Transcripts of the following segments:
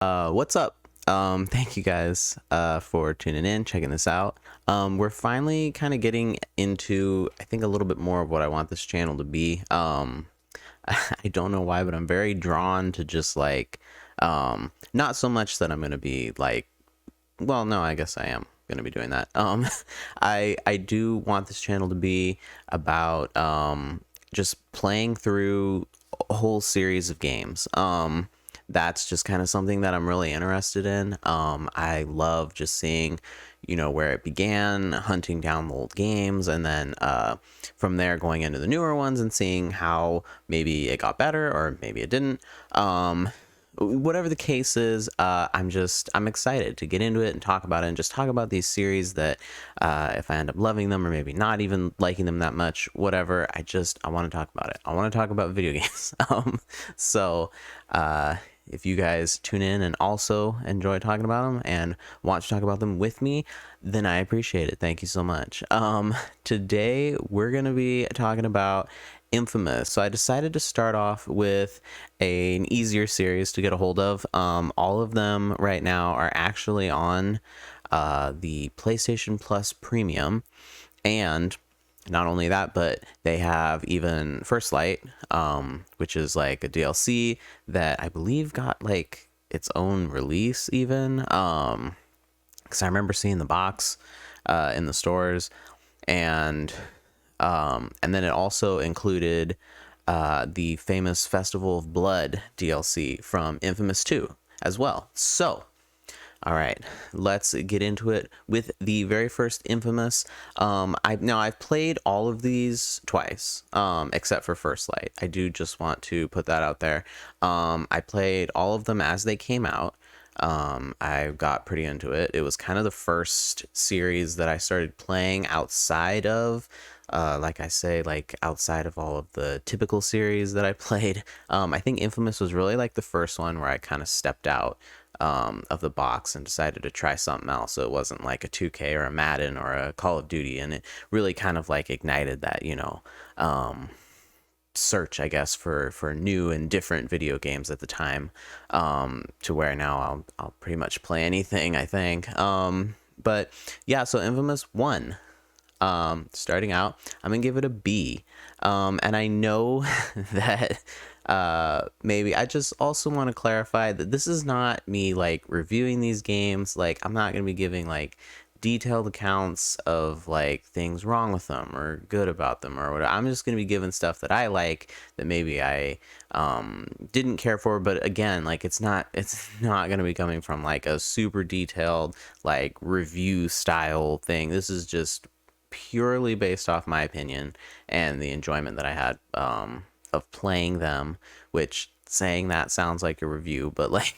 What's up? Thank you guys for tuning in, checking this out. We're finally kind of getting into, I think, a little bit more of what I want this channel to be. I don't know why, but I'm very drawn to just like, not so much that I'm gonna be like, well, no, I guess I am gonna be doing that. I do want this channel to be about just playing through a whole series of games. That's just kind of something that I'm really interested in. I love just seeing, where it began, hunting down the old games, and then from there going into the newer ones and seeing how maybe it got better or maybe it didn't. Whatever the case is, I'm excited to get into it and talk about it and just talk about these series that if I end up loving them or maybe not even liking them that much, whatever, I want to talk about it. I want to talk about video games. So if you guys tune in and also enjoy talking about them and want to talk about them with me, then I appreciate it. Thank you so much. Today we're going to be talking about Infamous. So I decided to start off with an easier series to get a hold of. All of them right now are actually on the PlayStation Plus Premium, and not only that, but they have even First Light, which is like a DLC that I believe got like its own release even. Because I remember seeing the box in the stores, and then it also included the famous Festival of Blood DLC from Infamous 2 as well. So, all right, let's get into it with the very first Infamous. I've played all of these twice, except for First Light. I do just want to put that out there. I played all of them as they came out. I got pretty into it. It was kind of the first series that I started playing outside of, like I say, like outside of all of the typical series that I played. I think Infamous was really like the first one where I kind of stepped out of the box and decided to try something else. So it wasn't like a 2K or a Madden or a Call of Duty, and it really kind of like ignited that, search, I guess, for new and different video games at the time, to where now I'll pretty much play anything, I think. But yeah, so Infamous 1, starting out, I'm gonna give it a B. And I know that maybe I just also want to clarify that this is not me like reviewing these games. Like, I'm not gonna be giving like detailed accounts of like things wrong with them or good about them or whatever. I'm just gonna be giving stuff that I like that maybe I didn't care for, but again, like it's not gonna be coming from like a super detailed like review style thing. This is just purely based off my opinion and the enjoyment that I had of playing them, which saying that sounds like a review, but like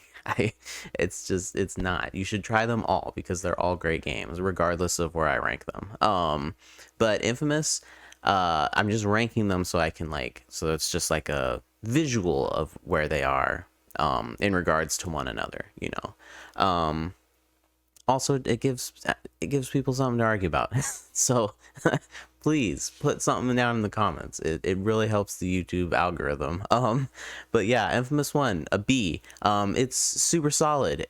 it's not. You should try them all because they're all great games regardless of where I rank them. But Infamous, I'm just ranking them so I can like, so it's just like a visual of where they are in regards to one another, also it gives people something to argue about. So please put something down in the comments. It really helps the YouTube algorithm. But yeah, Infamous 1, a B. It's super solid.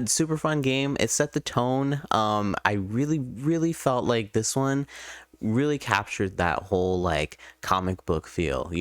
Super fun game. It set the tone. I really felt like this one really captured that whole like comic book feel,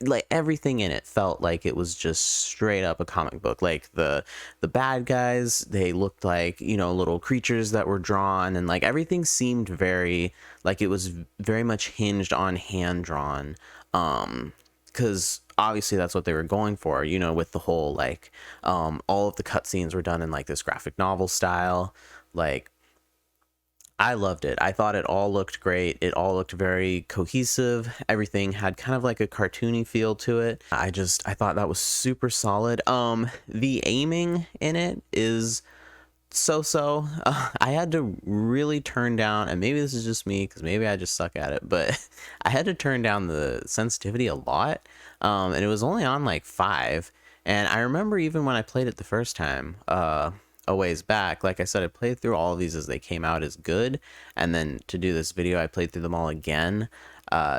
like everything in it felt like it was just straight up a comic book. Like the bad guys, they looked like, little creatures that were drawn, and like everything seemed very like it was very much hinged on hand drawn, because obviously that's what they were going for, with the whole like all of the cutscenes were done in like this graphic novel style. Like, I loved it. I thought it all looked great. It all looked very cohesive. Everything had kind of like a cartoony feel to it. I thought that was super solid. The aiming in it is so. I had to really turn down, and maybe this is just me because maybe I just suck at it, but I had to turn down the sensitivity a lot. And it was only on like 5. And I remember even when I played it the first time, a ways back, like I said, I played through all of these as they came out as good, and then to do this video I played through them all again,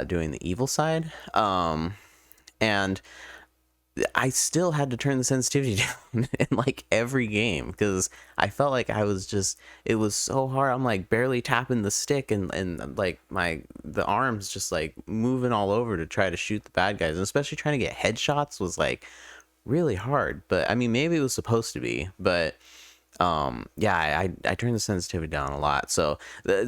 doing the evil side. And I still had to turn the sensitivity down in like every game because I felt like I was just, it was so hard. I'm like barely tapping the stick, and like the arms just like moving all over to try to shoot the bad guys, and especially trying to get headshots was like really hard. But I mean, maybe it was supposed to be, but yeah, I turned the sensitivity down a lot. So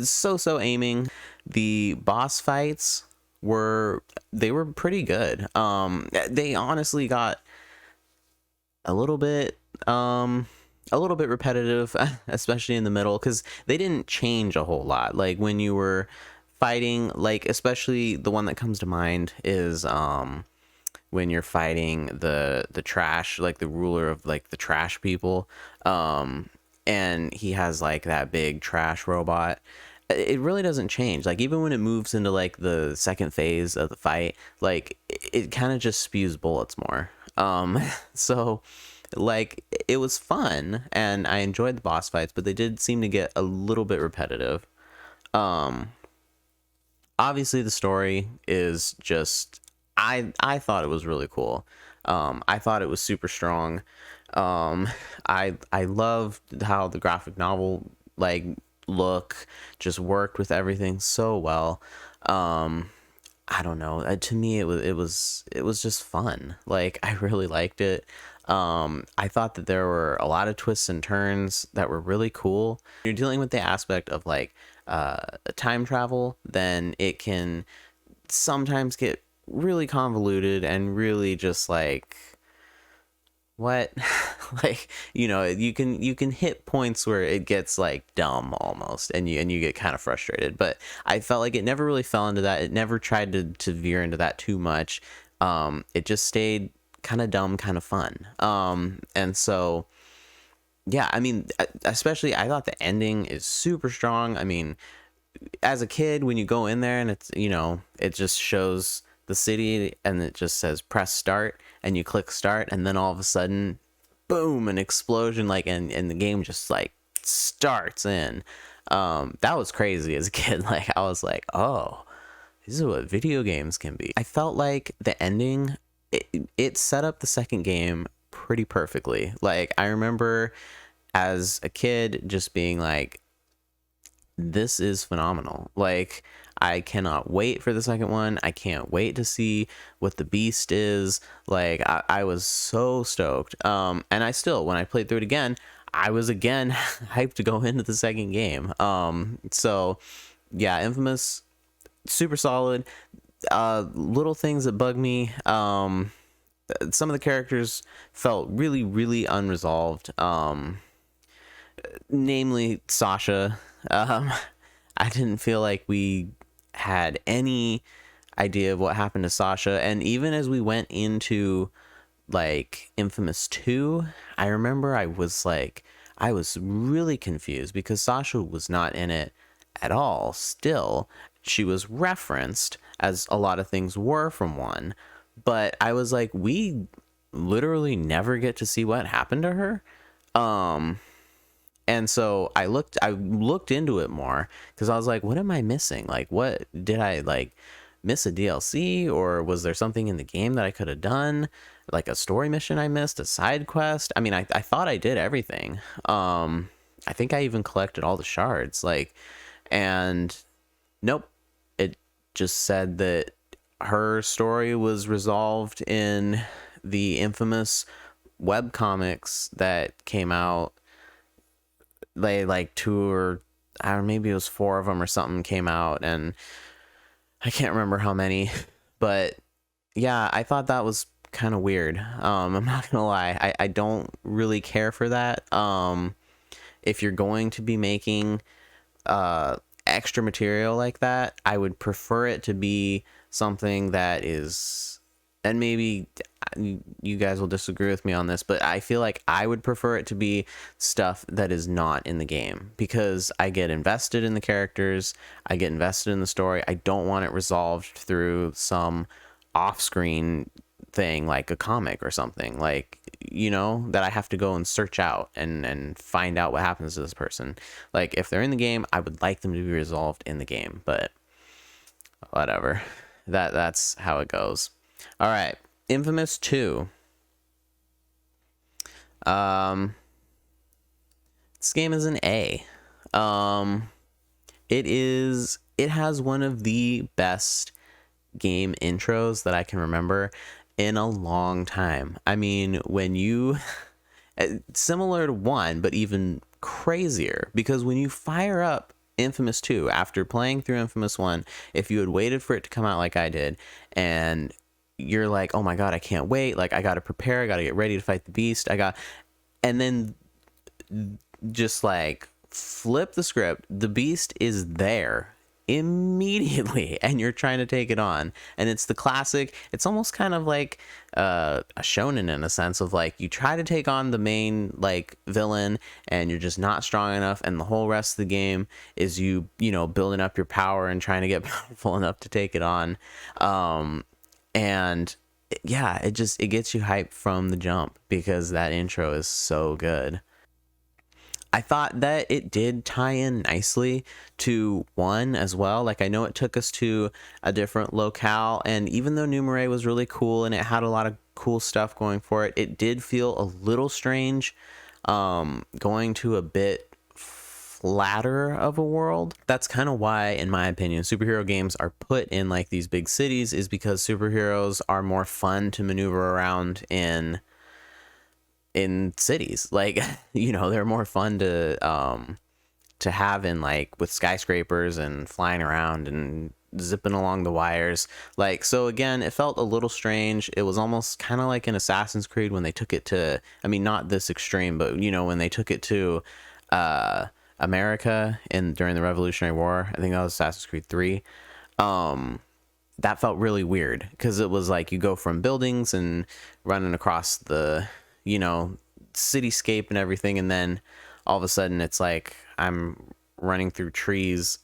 so aiming. The boss fights were, they were pretty good. They honestly got a little bit repetitive, especially in the middle, because they didn't change a whole lot. Like when you were fighting, like especially the one that comes to mind is when you're fighting the trash, like the ruler of like the trash people, and he has like that big trash robot. It really doesn't change. Like even when it moves into like the second phase of the fight, like it kind of just spews bullets more. So like it was fun and I enjoyed the boss fights, but they did seem to get a little bit repetitive. um Obviously the story is just, I thought it was really cool. I thought it was super strong. I loved how the graphic novel like look just worked with everything so well. I don't know. To me, it was just fun. Like I really liked it. I thought that there were a lot of twists and turns that were really cool. You're dealing with the aspect of like time travel, then it can sometimes get really convoluted and really just like what like you can hit points where it gets like dumb almost, and you get kind of frustrated, but I felt like it never really fell into that. It never tried to veer into that too much. It just stayed kind of dumb, kind of fun. And so yeah, I mean, especially I thought the ending is super strong. I mean, as a kid, when you go in there and it's, it just shows the city and it just says press start, and you click start, and then all of a sudden boom, an explosion, like, and the game just like starts in. That was crazy as a kid. Like I was like, oh, this is what video games can be. I felt like the ending, it set up the second game pretty perfectly. Like I remember as a kid just being like, this is phenomenal. Like I cannot wait for the second one. I can't wait to see what the beast is. Like I was so stoked. And I still, when I played through it again, I was again hyped to go into the second game. So yeah, Infamous, super solid. Little things that bug me. Some of the characters felt really, really unresolved. Namely Sasha. Um, I didn't feel like we had any idea of what happened to Sasha. And even as we went into like Infamous 2, I remember I was really confused because Sasha was not in it at all. Still, she was referenced as a lot of things were from 1, but I was like, we literally never get to see what happened to her. Um, and so I looked into it more because I was like, what am I missing? Like, what did I like miss a DLC, or was there something in the game that I could have done? Like a story mission I missed, a side quest? I mean, I thought I did everything. I think I even collected all the shards. Like, and nope. It just said that her story was resolved in the infamous web comics that came out. They like 2 or I don't know, maybe it was 4 of them or something came out, and I can't remember how many, but yeah, I thought that was kind of weird. I'm not gonna lie, I don't really care for that. If you're going to be making extra material like that, I would prefer it to be something that is, and maybe you guys will disagree with me on this, but I feel like I would prefer it to be stuff that is not in the game, because I get invested in the characters, I get invested in the story. I don't want it resolved through some off-screen thing like a comic or something, like, that I have to go and search out and find out what happens to this person. Like if they're in the game, I would like them to be resolved in the game, but whatever. That's how it goes. All right, Infamous 2. Um, this game is an A. Um, it has one of the best game intros that I can remember in a long time. I mean, when you similar to 1, but even crazier, because when you fire up Infamous 2 after playing through Infamous 1, if you had waited for it to come out like I did, and you're like, oh my god, I can't wait, like I gotta prepare, I gotta get ready to fight the beast, and then just like flip the script, the beast is there immediately and you're trying to take it on, and it's the classic, it's almost kind of like a shonen in a sense of like you try to take on the main like villain and you're just not strong enough, and the whole rest of the game is you know building up your power and trying to get powerful enough to take it on. And yeah, it gets you hyped from the jump because that intro is so good. I thought that it did tie in nicely to 1 as well. Like, I know it took us to a different locale, and even though Numere was really cool and it had a lot of cool stuff going for it, it did feel a little strange going to a bit flatter of a world. That's kind of why, in my opinion, superhero games are put in like these big cities, is because superheroes are more fun to maneuver around in cities. Like, you know, they're more fun to have in like with skyscrapers and flying around and zipping along the wires. Like, so again, it felt a little strange. It was almost kind of like in Assassin's Creed when they took it to, I mean, not this extreme, but you know, when they took it to America in during the Revolutionary War. I think that was Assassin's Creed 3. That felt really weird because it was like you go from buildings and running across the, you know, cityscape and everything, and then all of a sudden it's like I'm running through trees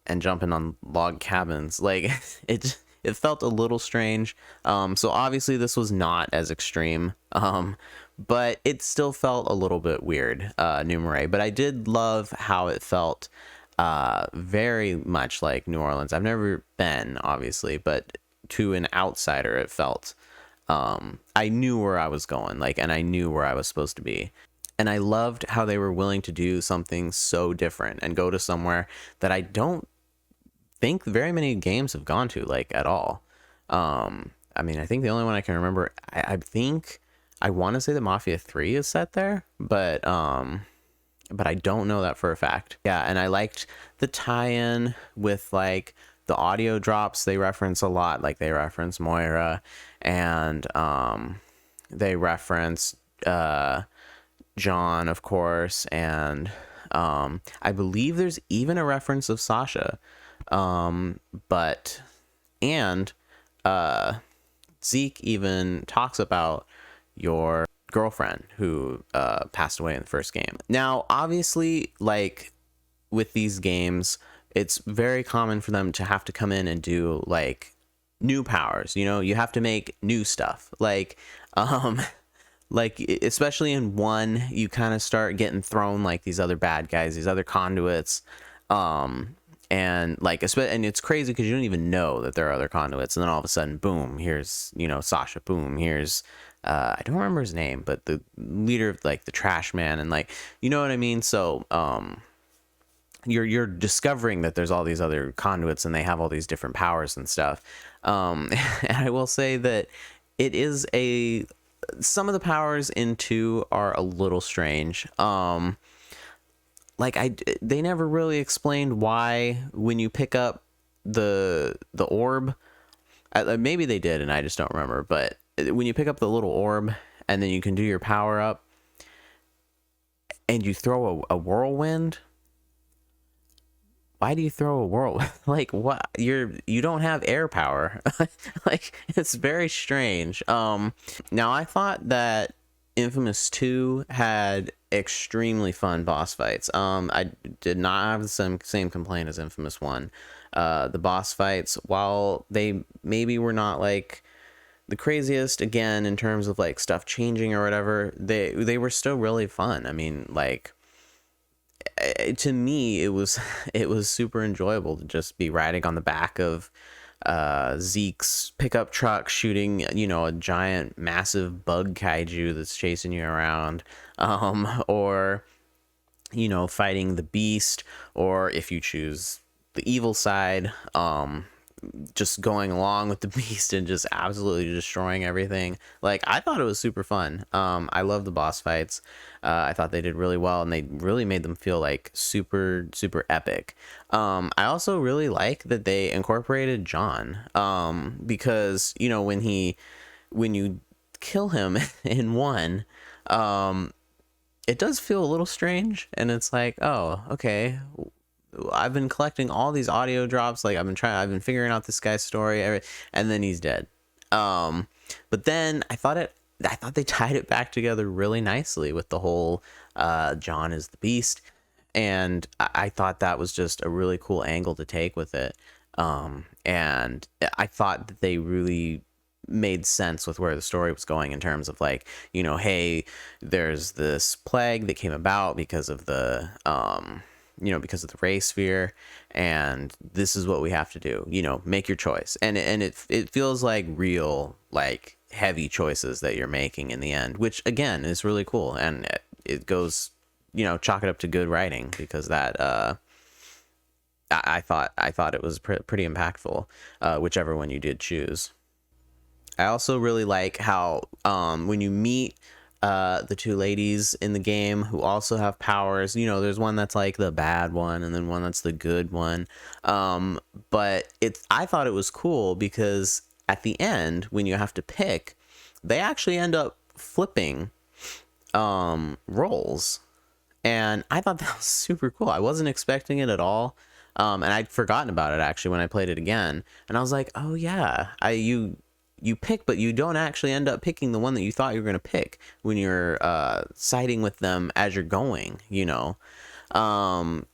and jumping on log cabins. Like it felt a little strange. So obviously this was not as extreme, but it still felt a little bit weird, Numere. But I did love how it felt, very much like New Orleans. I've never been, obviously, but to an outsider, it felt, I knew where I was going, like, and I knew where I was supposed to be. And I loved how they were willing to do something so different and go to somewhere that I don't think very many games have gone to, like, at all. I mean, I think the only one I can remember, I think I want to say the Mafia 3 is set there, but I don't know that for a fact. Yeah, and I liked the tie-in with like the audio drops they reference a lot. Like they reference Moira, and they reference John, of course, and I believe there's even a reference of Sasha. But and Zeke even talks about your girlfriend who passed away in the first game. Now, obviously, like with these games, it's very common for them to have to come in and do like new powers. You know, you have to make new stuff. Like especially in 1, you kind of start getting thrown like these other bad guys, these other conduits. And like, and it's crazy because you don't even know that there are other conduits, and then all of a sudden, boom, here's, you know, Sasha, boom, here's I don't remember his name, but the leader of like the trash man, and like, you know what I mean? So you're discovering that there's all these other conduits and they have all these different powers and stuff. And I will say that it is some of the powers in 2 are a little strange. Like they never really explained why when you pick up the orb, maybe they did and I just don't remember, but when you pick up the little orb and then you can do your power up and you throw a whirlwind. Why do you throw a whirlwind? Like, what? You don't have air power. Like, it's very strange. Now I thought that Infamous 2 had extremely fun boss fights. I did not have the same complaint as Infamous 1. The boss fights, while they maybe were not like the craziest, again, in terms of like stuff changing or whatever, they were still really fun. I mean, like, to me, it was super enjoyable to just be riding on the back of Zeke's pickup truck shooting, a giant massive bug kaiju that's chasing you around, or fighting the beast, or if you choose the evil side, just going along with the beast and just absolutely destroying everything. Like, I thought it was super fun. I love the boss fights. I thought they did really well, and they really made them feel like super super epic. I also really like that they incorporated John, because when you kill him in one, it does feel a little strange, and it's like, oh, okay, I've been collecting all these audio drops. Like, I've been figuring out this guy's story, and then he's dead. But then I thought they tied it back together really nicely with the whole John is the beast, and I thought that was just a really cool angle to take with it. And I thought that they really made sense with where the story was going, in terms of, like, hey, there's this plague that came about because of the because of the ray sphere, and this is what we have to do. Make your choice, and it feels like real, like, heavy choices that you're making in the end, which again is really cool, and it goes, chalk it up to good writing, because that I thought it was pretty impactful, whichever one you did choose. I also really like how, when you meet the two ladies in the game who also have powers, there's one that's like the bad one, and then one that's the good one. But I thought it was cool because at the end, when you have to pick, they actually end up flipping roles, and I thought that was super cool. I wasn't expecting it at all. And I'd forgotten about it actually when I played it again, and I was like, oh yeah, you pick, but you don't actually end up picking the one that you thought you were going to pick when you're siding with them as you're going, and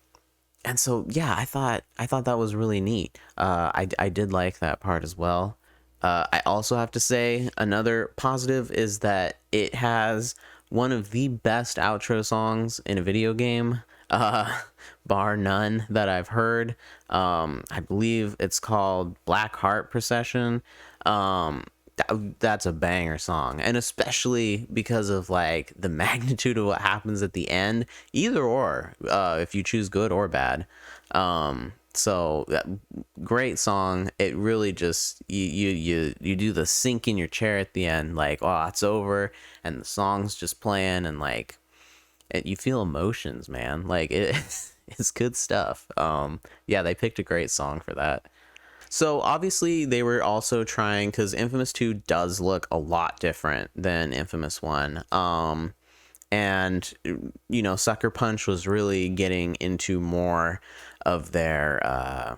so yeah, I thought that was really neat. I did like that part as well. I also have to say, another positive is that it has one of the best outro songs in a video game, bar none, that I've heard. I believe it's called Black Heart Procession. That's a banger song, and especially because of, like, the magnitude of what happens at the end, either or, if you choose good or bad. So great song. It really just, you do the sink in your chair at the end, like, oh, it's over, and the song's just playing, and, like, you feel emotions, man. Like, it's good stuff. Yeah, they picked a great song for that. So obviously they were also trying, because Infamous 2 does look a lot different than Infamous 1. And Sucker Punch was really getting into more of their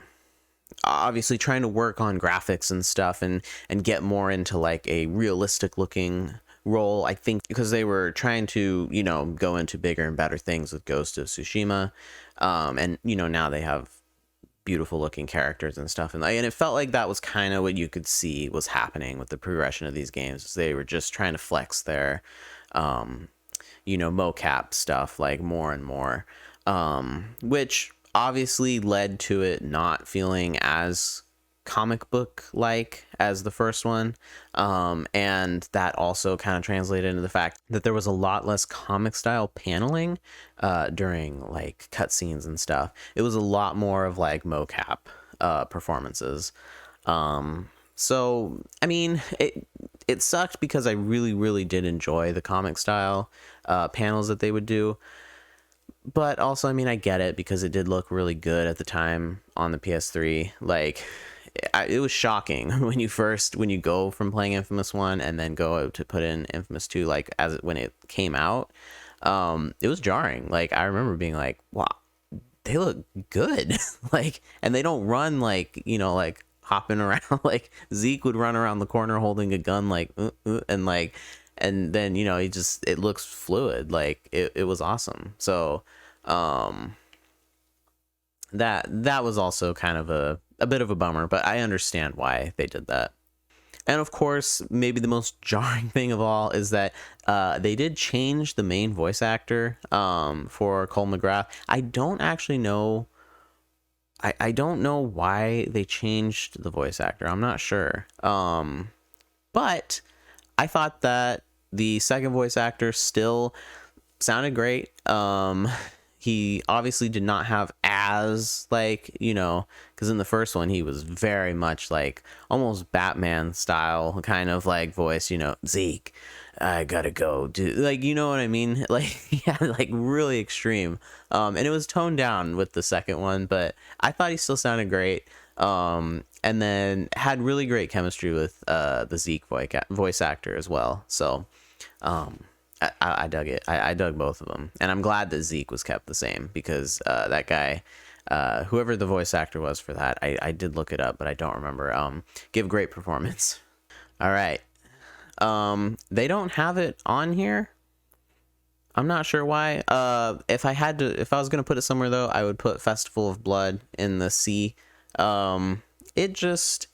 obviously trying to work on graphics and stuff, and get more into, like, a realistic looking role, I think, because they were trying to go into bigger and better things with Ghost of Tsushima. And now they have beautiful looking characters and stuff, and it felt like that was kind of what you could see was happening with the progression of these games. They were just trying to flex their mocap stuff, like, more and more, which obviously led to it not feeling as comic book like as the first one, and that also kind of translated into the fact that there was a lot less comic style paneling during, like, cutscenes and stuff. It was a lot more of, like, mocap performances. So I mean, it sucked because I really really did enjoy the comic style panels that they would do, but also, I mean, I get it, because it did look really good at the time on the PS3. Like, it was shocking when you go from playing Infamous 1 and then go to put in Infamous 2, like, when it came out. It was jarring. Like, I remember being like, wow, they look good. Like, and they don't run, like, like, hopping around. Like, Zeke would run around the corner holding a gun, like, and, like, and then it looks fluid. Like, it was awesome. So that was also kind of a bit of a bummer, but I understand why they did that. And of course, maybe the most jarring thing of all is that they did change the main voice actor for Cole McGrath. I don't actually know I don't know why they changed the voice actor. I'm not sure. But I thought that the second voice actor still sounded great. He obviously did not have as, like, you know, because in the first one he was very much like almost Batman style kind of like voice, you know, Zeke, I gotta go, dude, like, you know what I mean, like, yeah, like really extreme. And it was toned down with the second one, but I thought he still sounded great. And then had really great chemistry with the Zeke voice actor as well. So I dug it. I dug both of them, and I'm glad that Zeke was kept the same, because that guy, whoever the voice actor was for that, I did look it up, but I don't remember. Give great performance. All right. They don't have it on here. I'm not sure why. If I was gonna put it somewhere though, I would put Festival of Blood in the C. It just,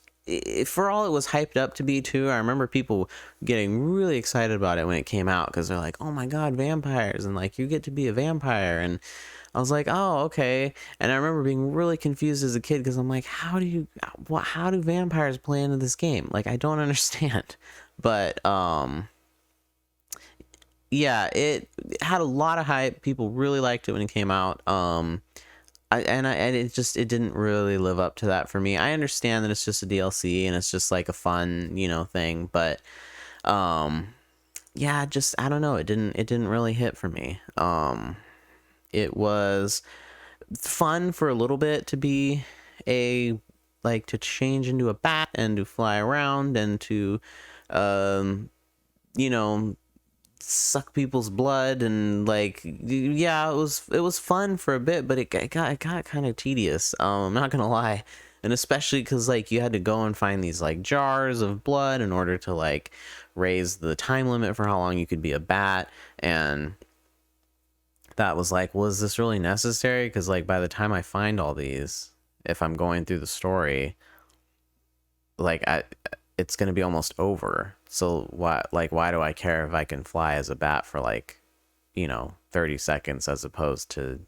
for all it was hyped up to be too, I remember people getting really excited about it when it came out, because they're like, oh my god, vampires, and like you get to be a vampire, and I was like, oh, okay. And I remember being really confused as a kid, because I'm like, how do vampires play into this game? Like, I don't understand. But yeah, it had a lot of hype. People really liked it when it came out. And it didn't really live up to that for me. I understand that it's just a DLC and it's just like a fun, you know, thing, but yeah, just, I don't know, it didn't really hit for me. It was fun for a little bit to be to change into a bat and to fly around and to you know, suck people's blood, and like, yeah, it was fun for a bit, but it got kind of tedious. I'm not gonna lie. And especially because like you had to go and find these like jars of blood in order to like raise the time limit for how long you could be a bat. And that was like, well, is this really necessary? Because like by the time I find all these, if I'm going through the story, like it's gonna be almost over. So why do I care if I can fly as a bat for like, you know, 30 seconds as opposed to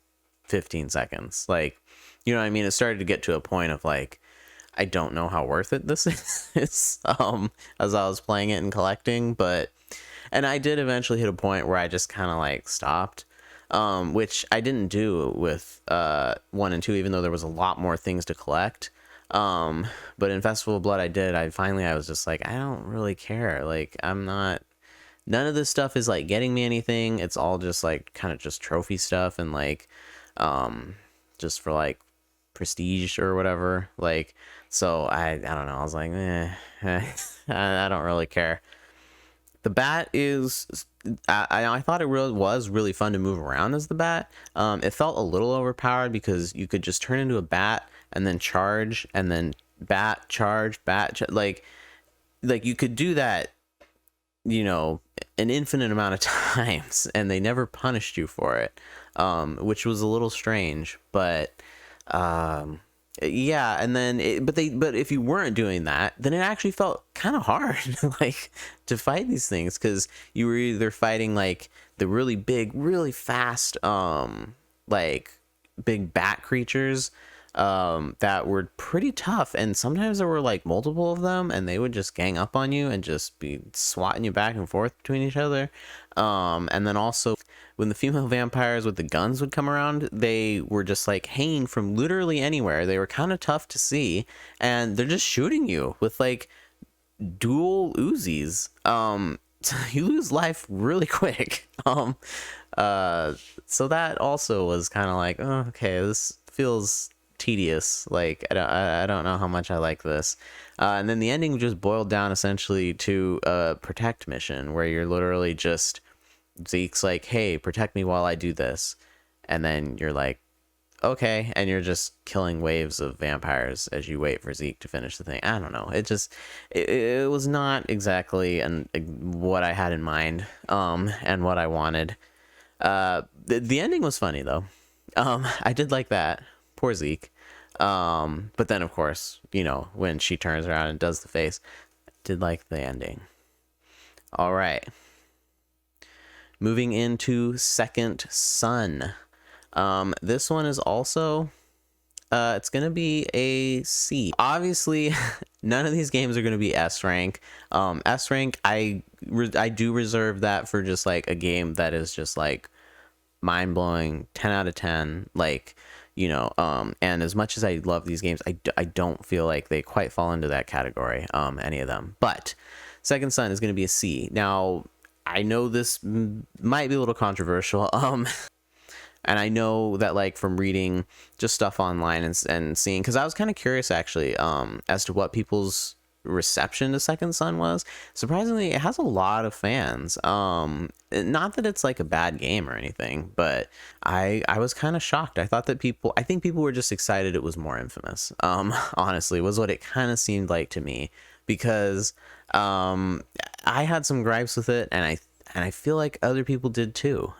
15 seconds? Like, you know what I mean? It started to get to a point of like, I don't know how worth it this is, as I was playing it and collecting. And I did eventually hit a point where I just kind of like stopped, which I didn't do with 1 and 2, even though there was a lot more things to collect. But in Festival of Blood, I was just like, I don't really care. Like, none of this stuff is like getting me anything. It's all just like kind of just trophy stuff, and like, just for like prestige or whatever. Like, so I don't know. I was like, I don't really care. The bat is, I thought it really was really fun to move around as the bat. It felt a little overpowered because you could just turn into a bat and then charge, and then bat, charge, like you could do that, you know, an infinite amount of times, and they never punished you for it, which was a little strange. But yeah, and then but if you weren't doing that, then it actually felt kind of hard like to fight these things, because you were either fighting like the really big, really fast like big bat creatures that were pretty tough, and sometimes there were like multiple of them, and they would just gang up on you and just be swatting you back and forth between each other. And then also when the female vampires with the guns would come around, they were just like hanging from literally anywhere. They were kind of tough to see, and they're just shooting you with like dual Uzis. So you lose life really quick. So that also was kind of like, oh, okay, this feels tedious. Like, I don't know how much I like this. And then the ending just boiled down essentially to a protect mission, where you're literally just, Zeke's like, hey, protect me while I do this. And then you're like, okay. And you're just killing waves of vampires as you wait for Zeke to finish the thing. I don't know. It was not exactly what I had in mind, and what I wanted. The ending was funny though. I did like that. Poor Zeke. But then of course, you know, when she turns around and does the face, did like the ending. All right. Moving into Second Son. This one is also It's gonna be a C. Obviously, none of these games are gonna be S rank. S rank, I do reserve that for just like a game that is just like mind blowing, 10 out of 10. Like, and as much as I love these games, I don't feel like they quite fall into that category. Any of them. But Second Son is gonna be a C. Now, I know this might be a little controversial. And I know that, like, from reading just stuff online and seeing, because I was kind of curious actually, as to what people's reception to Second Son was. Surprisingly, it has a lot of fans. Not that it's like a bad game or anything, but I was kind of shocked. I think people were just excited it was more Infamous. Honestly, was what it kind of seemed like to me, because I had some gripes with it, and I feel like other people did too.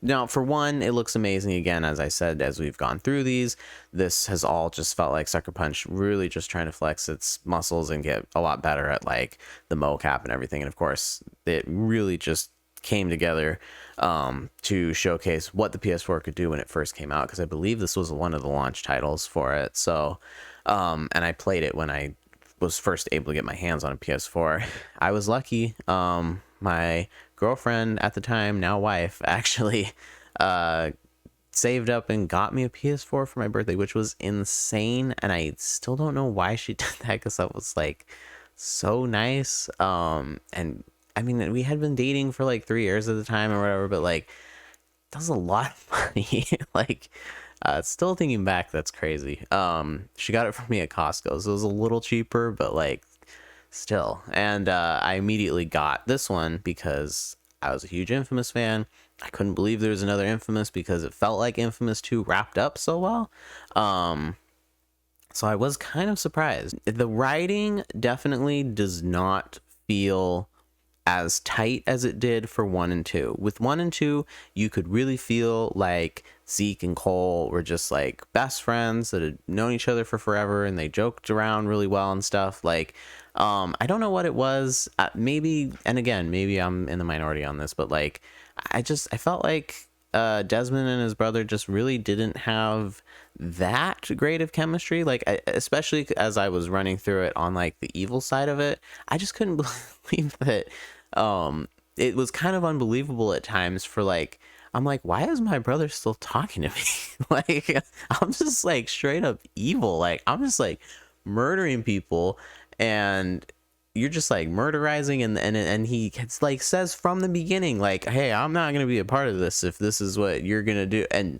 Now, for one, it looks amazing again, as I said, as we've gone through these. This has all just felt like Sucker Punch really just trying to flex its muscles and get a lot better at, like, the mocap and everything. And of course, it really just came together to showcase what the PS4 could do when it first came out, because I believe this was one of the launch titles for it. So, and I played it when I was first able to get my hands on a PS4. I was lucky. My girlfriend at the time, now wife, actually saved up and got me a PS4 for my birthday, which was insane. And I still don't know why she did that, because that was like so nice. And I mean, we had been dating for like 3 years at the time or whatever, but like, that's a lot of money. Like, still thinking back, that's crazy. She got it for me at Costco, so it was a little cheaper, but like, still. And I immediately got this one because I was a huge Infamous fan. I couldn't believe there was another Infamous, because it felt like Infamous 2 wrapped up so well. So I was kind of surprised. The writing definitely does not feel as tight as it did for 1 and 2. With 1 and 2, you could really feel like Zeke and Cole were just like best friends that had known each other for forever, and they joked around really well and stuff. Like, I don't know what it was. Maybe, and again, maybe I'm in the minority on this, but like, I felt like Desmond and his brother just really didn't have that great of chemistry. Like, especially as I was running through it on like the evil side of it, I just couldn't believe that. It was kind of unbelievable at times. For like, I'm like, why is my brother still talking to me? Like, I'm just like straight up evil. Like, I'm just like murdering people, and you're just like murderizing, and he gets like says from the beginning, like, hey, I'm not gonna be a part of this if this is what you're gonna do. And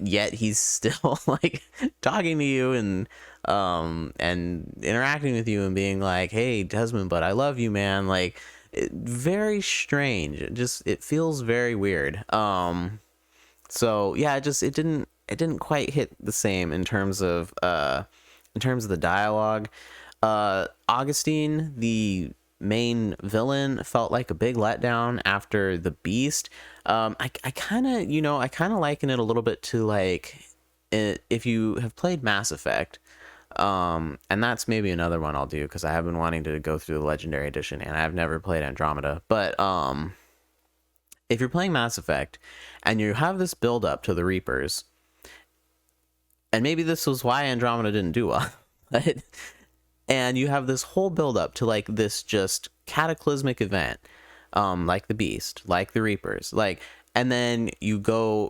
yet he's still like talking to you and interacting with you and being like, hey, Desmond, but I love you, man. Like, very strange. It feels very weird. So yeah, it didn't quite hit the same in terms of the dialogue. Augustine, the main villain, felt like a big letdown after the Beast. I kind of liken it a little bit to like, if you have played Mass Effect, and that's maybe another one I'll do, because I have been wanting to go through the Legendary Edition, and I've never played Andromeda. But if you're playing Mass Effect and you have this build up to the Reapers, and maybe this was why Andromeda didn't do well, but and you have this whole build up to like this just cataclysmic event, like the Beast, like the Reapers, like, and then you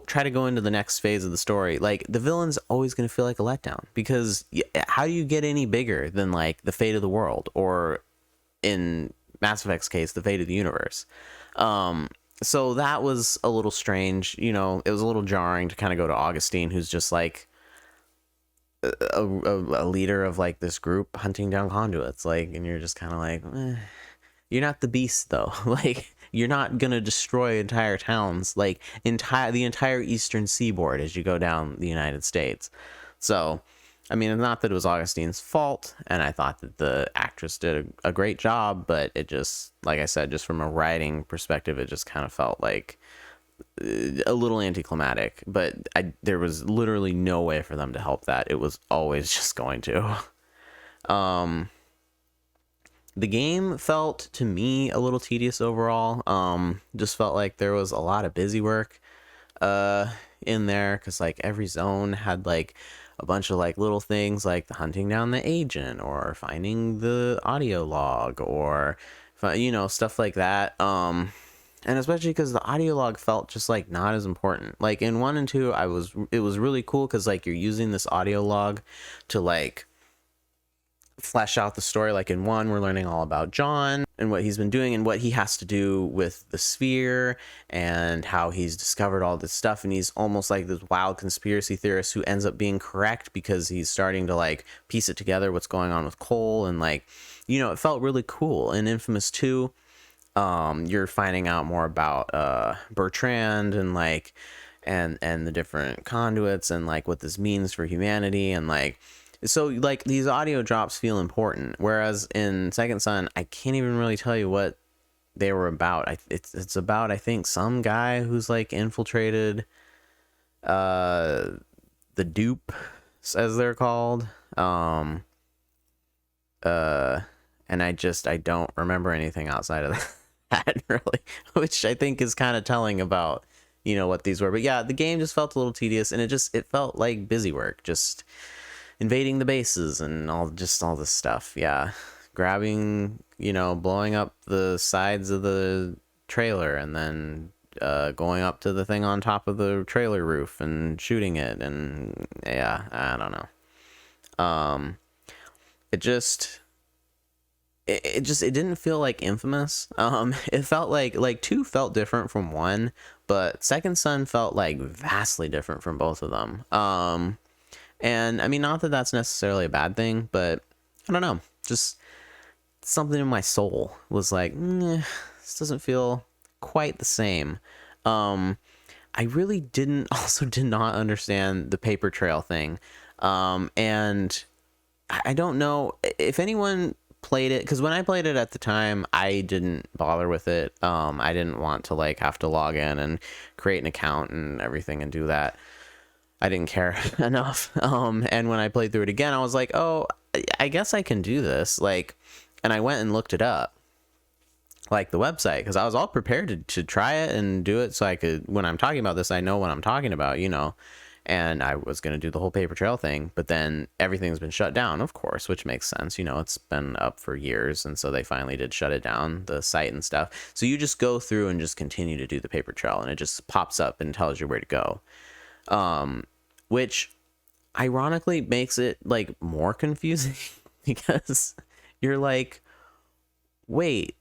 try to go into the next phase of the story, like, the villain's always going to feel like a letdown, because how do you get any bigger than like the fate of the world, or in Mass Effect's case, the fate of the universe? So that was a little strange. It was a little jarring to kind of go to Augustine, who's just like a leader of like this group hunting down conduits, like, and you're just kind of like, you're not the Beast though. Like, you're not gonna destroy entire towns, like the entire eastern seaboard as you go down the United States. So, I mean, not that it was Augustine's fault, and I thought that the actress did a great job, but it just, like I said, just from a writing perspective, it just kind of felt like a little anticlimactic. But there was literally no way for them to help that. It was always just going to. The game felt to me a little tedious overall. Just felt like there was a lot of busy work in there, because like every zone had like a bunch of like little things like the hunting down the agent or finding the audio log or stuff like that. And especially because the audio log felt just like not as important. Like in 1 and 2, it was really cool because like you're using this audio log to like flesh out the story. Like in 1, we're learning all about John and what he's been doing and what he has to do with the sphere and how he's discovered all this stuff, and he's almost like this wild conspiracy theorist who ends up being correct because he's starting to like piece it together what's going on with Cole, and like it felt really cool. In Infamous 2, you're finding out more about Bertrand and like and the different conduits and like what this means for humanity, and like so like these audio drops feel important, whereas in Second Son I can't even really tell you what they were about. It's about, I think, some guy who's like infiltrated the dupe, as they're called, and I don't remember anything outside of that really, which I think is kind of telling about what these were. But yeah, the game just felt a little tedious, and it felt like busy work, just invading the bases and all this stuff. Yeah, grabbing, blowing up the sides of the trailer and then going up to the thing on top of the trailer roof and shooting it, and yeah, I don't know. It didn't feel like Infamous. It felt like 2 felt different from 1, but Second Son felt like vastly different from both of them. And I mean, not that that's necessarily a bad thing, but I don't know, just something in my soul was like, this doesn't feel quite the same. I really did not understand the paper trail thing. And I don't know if anyone played it, because when I played it at the time, I didn't bother with it. I didn't want to like have to log in and create an account and everything and do that. I didn't care enough. And when I played through it again, I was like, oh, I guess I can do this. Like, and I went and looked it up, like the website, because I was all prepared to try it and do it so I could, when I'm talking about this, I know what I'm talking about, and I was going to do the whole paper trail thing, but then everything's been shut down, of course, which makes sense. It's been up for years, and so they finally did shut it down, the site and stuff. So you just go through and just continue to do the paper trail, and it just pops up and tells you where to go. Which ironically makes it like more confusing because you're like, wait,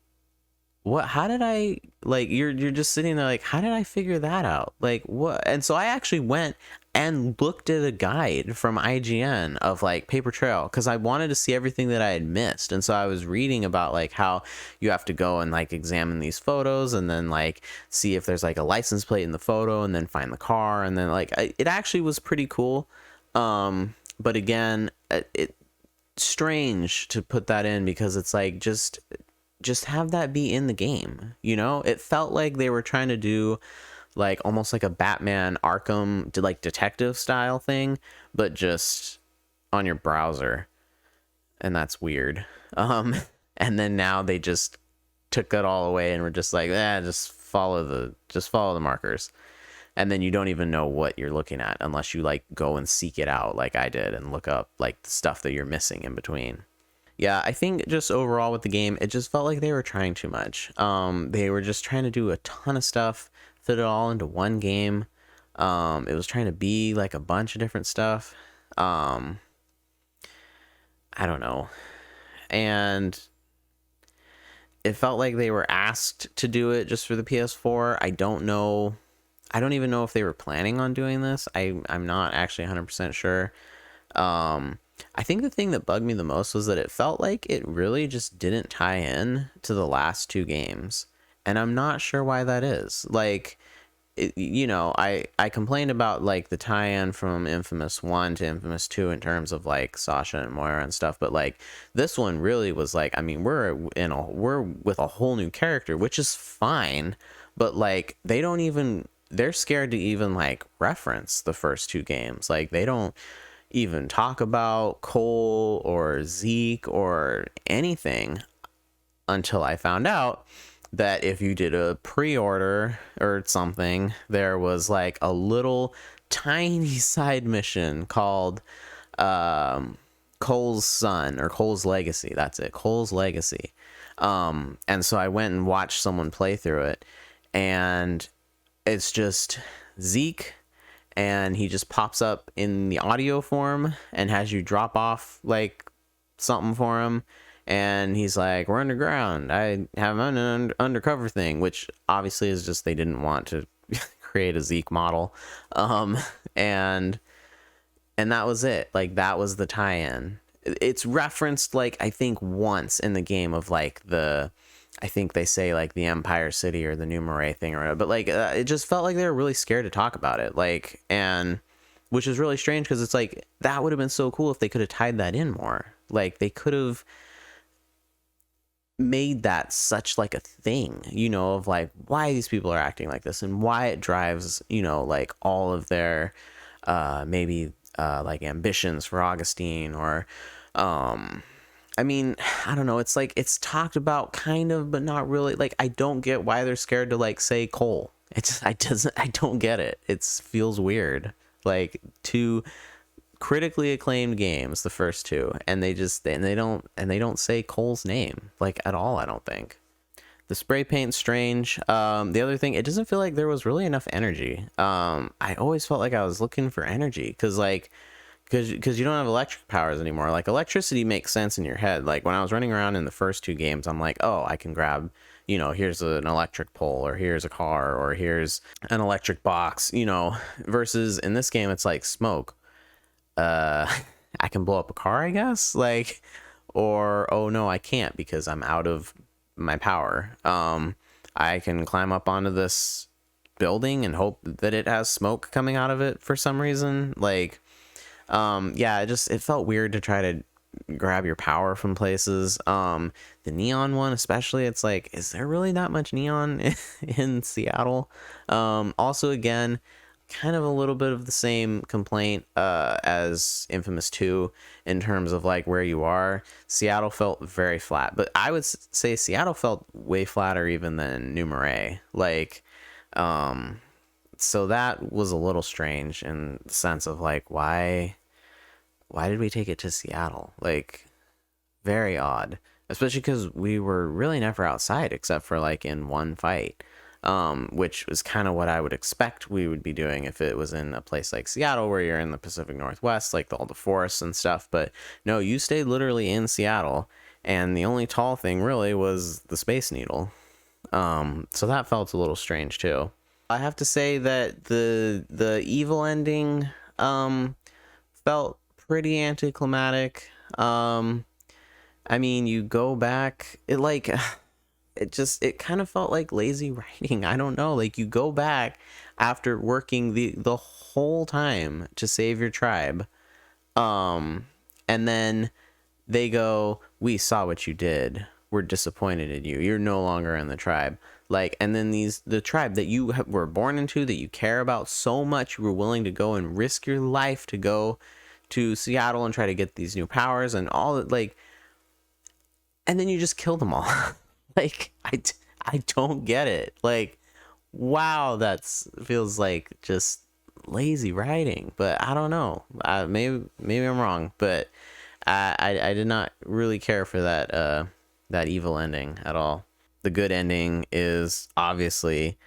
what, how did I, like, you're just sitting there like, how did I figure that out? Like, what? And so I actually went and looked at a guide from IGN of like paper trail, because I wanted to see everything that I had missed. And so I was reading about like how you have to go and like examine these photos and then like see if there's like a license plate in the photo and then find the car, and then like it actually was pretty cool. But again, it strange to put that in, because it's like just have that be in the game. It felt like they were trying to do like almost like a Batman Arkham like detective style thing, but just on your browser, and that's weird. And then now they just took that all away and were just like, just follow the markers, and then you don't even know what you're looking at unless you like go and seek it out like I did and look up like the stuff that you're missing in between. Yeah, I think just overall with the game, it just felt like they were trying too much. They were just trying to do a ton of stuff, fit it all into one game. It was trying to be like a bunch of different stuff. I don't know. And it felt like they were asked to do it just for the PS4. I don't know. I don't even know if they were planning on doing this. I'm not actually 100% sure. I think the thing that bugged me the most was that it felt like it really just didn't tie in to the last 2 games. And I'm not sure why that is. Like, I complained about like the tie-in from Infamous 1 to Infamous 2 in terms of like Sasha and Moira and stuff, but like this one really was like, I mean, we're with a whole new character, which is fine, but like they're scared to even like reference the first 2 games. Like they don't even talk about Cole or Zeke or anything until I found out that if you did a pre-order or something, there was like a little tiny side mission called um, Cole's Son or Cole's Legacy. That's it, Cole's Legacy. And so I went and watched someone play through it, and it's just Zeke, and he just pops up in the audio form and has you drop off like something for him, and he's like, we're underground, I have an undercover thing, which obviously is just they didn't want to create a Zeke model. um and that was it. Like, that was the tie-in. It's referenced, like, I think once in the game of like I think they say like the Empire City or the New Moray thing or whatever, but like it just felt like they were really scared to talk about it, like, and which is really strange because it's like that would have been so cool if they could have tied that in more. Like, they could have made that such like a thing, of like why these people are acting like this and why it drives, like all of their maybe like ambitions for Augustine, or I mean, I don't know, it's like it's talked about kind of but not really. Like, I don't get why they're scared to like say Cole. I don't get it. It feels weird. Like, two critically acclaimed games, the first two, and they don't say Cole's name like at all, I don't think. The spray paint's strange. The other thing, it doesn't feel like there was really enough energy. I always felt like I was looking for energy because you don't have electric powers anymore. Like, electricity makes sense in your head. Like, when I was running around in the first two games, I'm like, oh, I can grab, here's an electric pole, or here's a car, or here's an electric box, versus in this game, it's like smoke. I can blow up a car, I guess, like, or, oh no, I can't because I'm out of my power. I can climb up onto this building and hope that it has smoke coming out of it for some reason. Like, yeah, it felt weird to try to grab your power from places. The neon one especially, it's like, is there really that much neon in Seattle? Also, again, kind of a little bit of the same complaint as Infamous 2 in terms of like where you are. Seattle felt very flat, but I would say Seattle felt way flatter even than New Moray. Like, so that was a little strange in the sense of like, why did we take it to Seattle? Like, very odd, especially because we were really never outside except for like in one fight, which was kind of what I would expect we would be doing if it was in a place like Seattle where you're in the Pacific Northwest, like all the forests and stuff. But no, you stayed literally in Seattle, and the only tall thing really was the Space Needle. So that felt a little strange too. I have to say that the evil ending felt pretty anticlimactic. I mean, you go back, it kind of felt like lazy writing. I don't know. Like, you go back after working the whole time to save your tribe. And then they go, we saw what you did. We're disappointed in you. You're no longer in the tribe. Like, and then the tribe that you were born into, that you care about so much, you were willing to go and risk your life to go to Seattle and try to get these new powers and all that, like, and then you just kill them all. Like, I don't get it. Like, wow, feels like just lazy writing. But I don't know. Maybe I'm wrong. But I did not really care for that evil ending at all. The good ending is obviously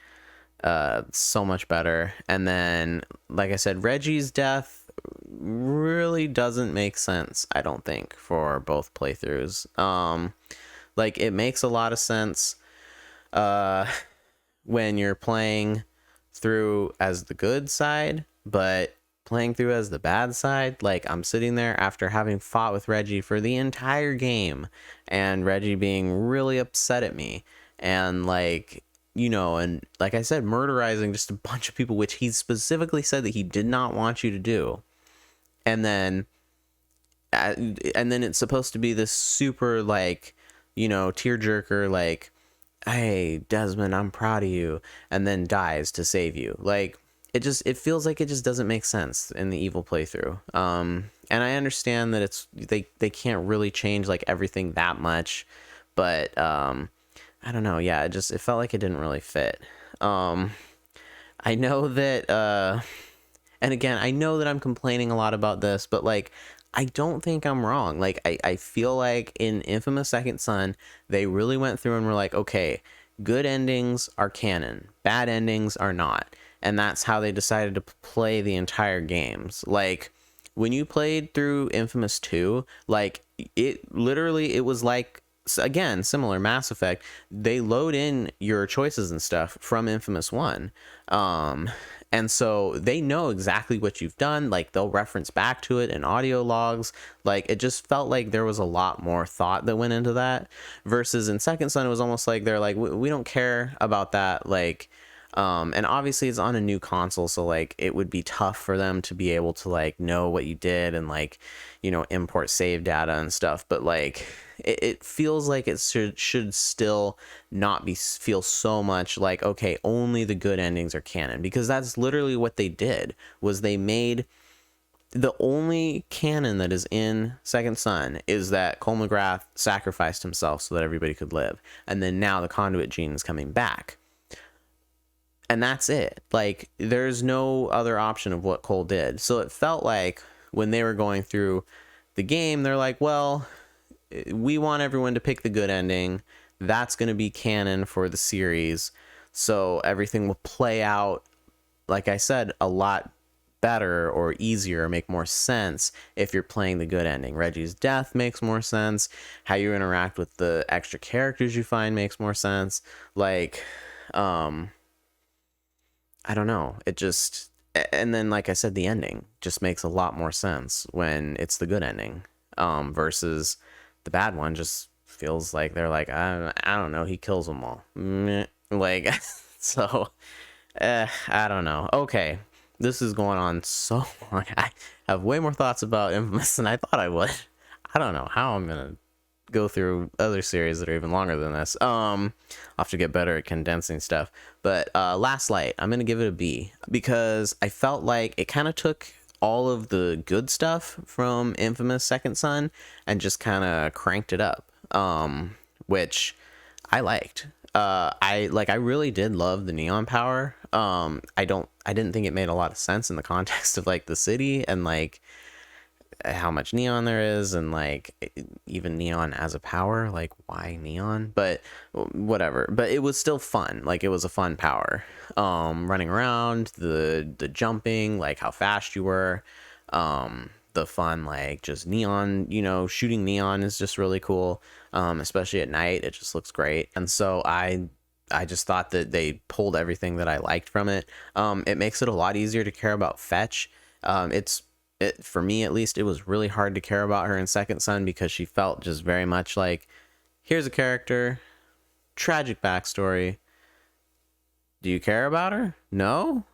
so much better. And then, like I said, Reggie's death really doesn't make sense, I don't think, for both playthroughs. Like, it makes a lot of sense when you're playing through as the good side, but playing through as the bad side, like, I'm sitting there after having fought with Reggie for the entire game and Reggie being really upset at me and like, and like I said, murderizing just a bunch of people, which he specifically said that he did not want you to do. And then it's supposed to be this super like, tearjerker, like, hey, Desmond, I'm proud of you, and then dies to save you. Like, it feels like it just doesn't make sense in the evil playthrough. And I understand that they can't really change like everything that much, but I don't know. Yeah, it felt like it didn't really fit. I know that And again, I know that I'm complaining a lot about this, but like, I don't think I'm wrong. Like, I feel like in Infamous Second Son, they really went through and were like, okay, good endings are canon, bad endings are not. And that's how they decided to play the entire games. Like, when you played through Infamous 2, like, it was like, again, similar Mass Effect, they load in your choices and stuff from Infamous 1. And so they know exactly what you've done. Like, they'll reference back to it in audio logs. Like, it just felt like there was a lot more thought that went into that, versus in Second Son, it was almost like they're like, we don't care about that. Like, and obviously it's on a new console, so like it would be tough for them to be able to like know what you did and like, you know, import save data and stuff. But like, it feels like it should still not feel so much like, okay, only the good endings are canon, because that's literally what they did. Was they made the only canon that is in Second Son is that Cole McGrath sacrificed himself so that everybody could live, and then now the conduit gene is coming back. And that's it. Like, there's no other option of what Cole did. So it felt like when they were going through the game, they're like, well, we want everyone to pick the good ending. That's going to be canon for the series. So everything will play out, like I said, a lot better or easier, make more sense if you're playing the good ending. Reggie's death makes more sense. How you interact with the extra characters you find makes more sense. Like, I don't know. It just, and then like I said, the ending just makes a lot more sense when it's the good ending, versus the bad one. Just feels like they're like, I don't know, he kills them all. Meh. Like, so, I don't know. Okay, this is going on so long. I have way more thoughts about Infamous than I thought I would. I don't know how I'm gonna go through other series that are even longer than this. I'll have to get better at condensing stuff. But Last Light, I'm gonna give it a B, because I felt like it kind of took all of the good stuff from Infamous Second Son and just kind of cranked it up, which I liked. I really did love the neon power. I didn't think it made a lot of sense in the context of like the city and like how much neon there is, and like even neon as a power, like why neon, but whatever. But it was still fun. Like, it was a fun power, running around, the jumping, like how fast you were, the fun, like just neon, you know, shooting neon is just really cool, especially at night. It just looks great. And so I just thought that they pulled everything that I liked from it. It makes it a lot easier to care about Fetch. For me at least, it was really hard to care about her in Second Son, because she felt just very much like, here's a character, tragic backstory. Do you care about her? No?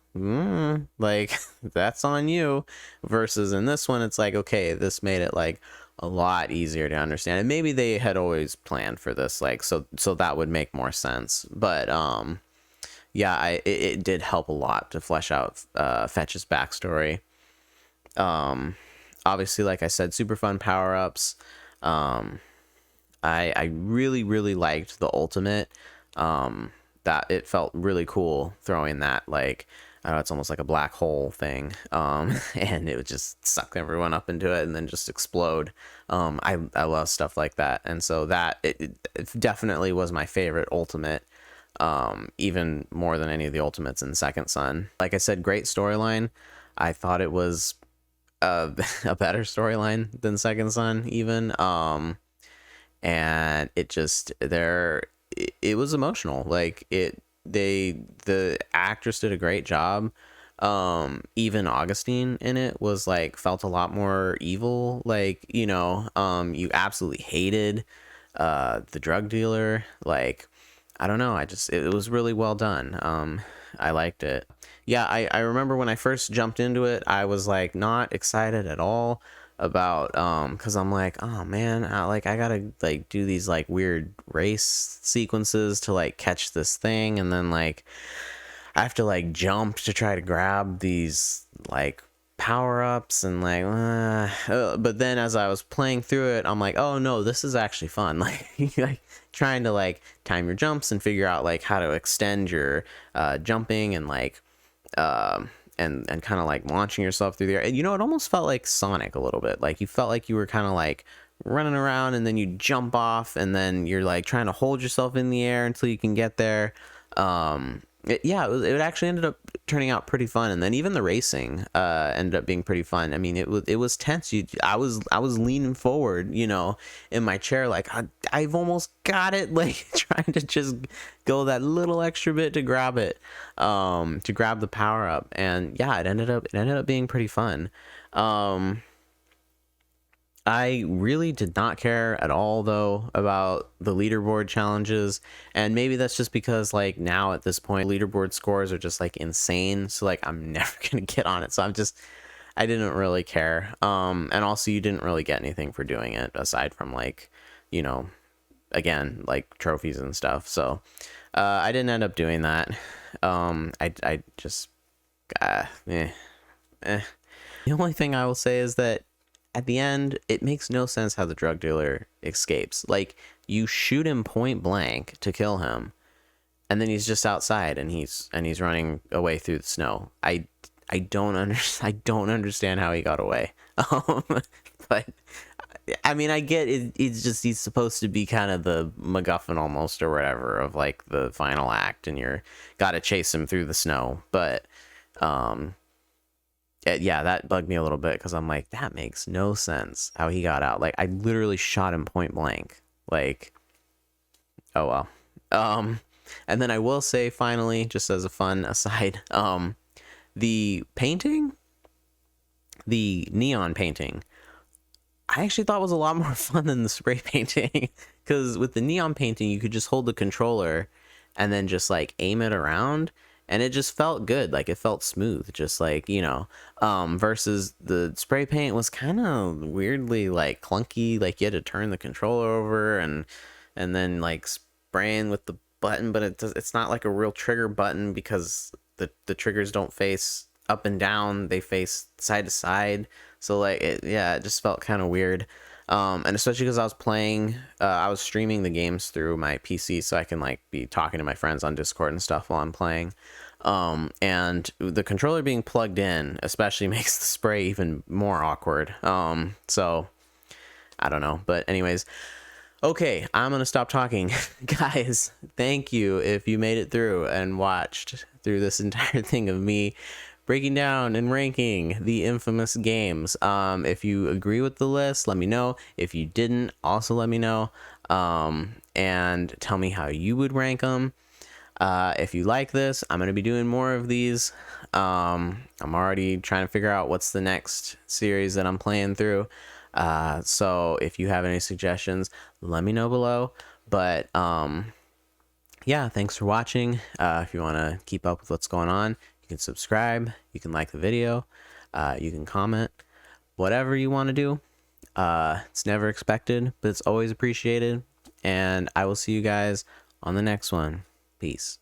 Like, that's on you. Versus in this one, it's like, okay, this made it like a lot easier to understand. And maybe they had always planned for this, like, so that would make more sense. But yeah, it did help a lot to flesh out Fetch's backstory. Obviously, like I said, super fun power-ups. I really liked the ultimate. That it felt really cool throwing that, like, I don't know, it's almost like a black hole thing. And it would just suck everyone up into it and then just explode. I love stuff like that. And so that it definitely was my favorite ultimate. Even more than any of the ultimates in Second Son. Like I said, great storyline. I thought it was a better storyline than Second Son even. And it just it was emotional. Like, the actress did a great job. Even Augustine in it was like, felt a lot more evil. Like, you know, you absolutely hated the drug dealer. Like, I don't know, it was really well done. I liked it. Yeah, I remember when I first jumped into it, I was like not excited at all about because I'm like, oh man, I gotta like do these like weird race sequences to like catch this thing, and then like I have to like jump to try to grab these like power-ups, and like but then as I was playing through it, I'm like, oh no, this is actually fun. Like trying to like time your jumps and figure out like how to extend your jumping, and like and kind of like launching yourself through the air. And, you know, it almost felt like Sonic a little bit. Like you felt like you were kind of like running around, and then you jump off, and then you're like trying to hold yourself in the air until you can get there. It actually ended up turning out pretty fun, and then even the racing ended up being pretty fun. I mean, it was tense. I was leaning forward, you know, in my chair, like I've almost got it, like trying to just go that little extra bit to grab it, to grab the power up, and yeah, it ended up being pretty fun. I really did not care at all, though, about the leaderboard challenges. And maybe that's just because, like, now at this point, leaderboard scores are just, like, insane. So, like, I'm never going to get on it. So I didn't really care. And also, you didn't really get anything for doing it aside from, like, you know, again, like, trophies and stuff. So, I didn't end up doing that. I just, The only thing I will say is that at the end, it makes no sense how the drug dealer escapes. Like, you shoot him point blank to kill him, and then he's just outside, and he's running away through the snow. I don't understand how he got away. But I mean, I get it. He's supposed to be kind of the MacGuffin almost, or whatever, of like the final act, and you're got to chase him through the snow. But yeah, that bugged me a little bit, because I'm like, that makes no sense how he got out. Like, I literally shot him point blank. Like, oh well. And then I will say, finally, just as a fun aside, the painting, the neon painting, I actually thought was a lot more fun than the spray painting, because with the neon painting, you could just hold the controller and then just like aim it around, and it just felt good. Like, it felt smooth, just like, you know, versus the spray paint was kind of weirdly like clunky. Like, you had to turn the controller over and then like spraying with the button, but it's not like a real trigger button, because the triggers don't face up and down, they face side to side. So like, it just felt kind of weird. And especially because I was streaming the games through my PC, so I can like be talking to my friends on Discord and stuff while I'm playing. And the controller being plugged in especially makes the spray even more awkward. So I don't know, but anyways, okay, I'm gonna stop talking. Guys, thank you if you made it through and watched through this entire thing of me breaking down and ranking the infamous games. If you agree with the list, let me know. If you didn't, also let me know. And tell me how you would rank them. If you like this, I'm going to be doing more of these. I'm already trying to figure out what's the next series that I'm playing through. So if you have any suggestions, let me know below. But yeah, thanks for watching. If you want to keep up with what's going on, you can subscribe, you can like the video, you can comment, whatever you want to do. It's never expected, but it's always appreciated. And I will see you guys on the next one. Peace.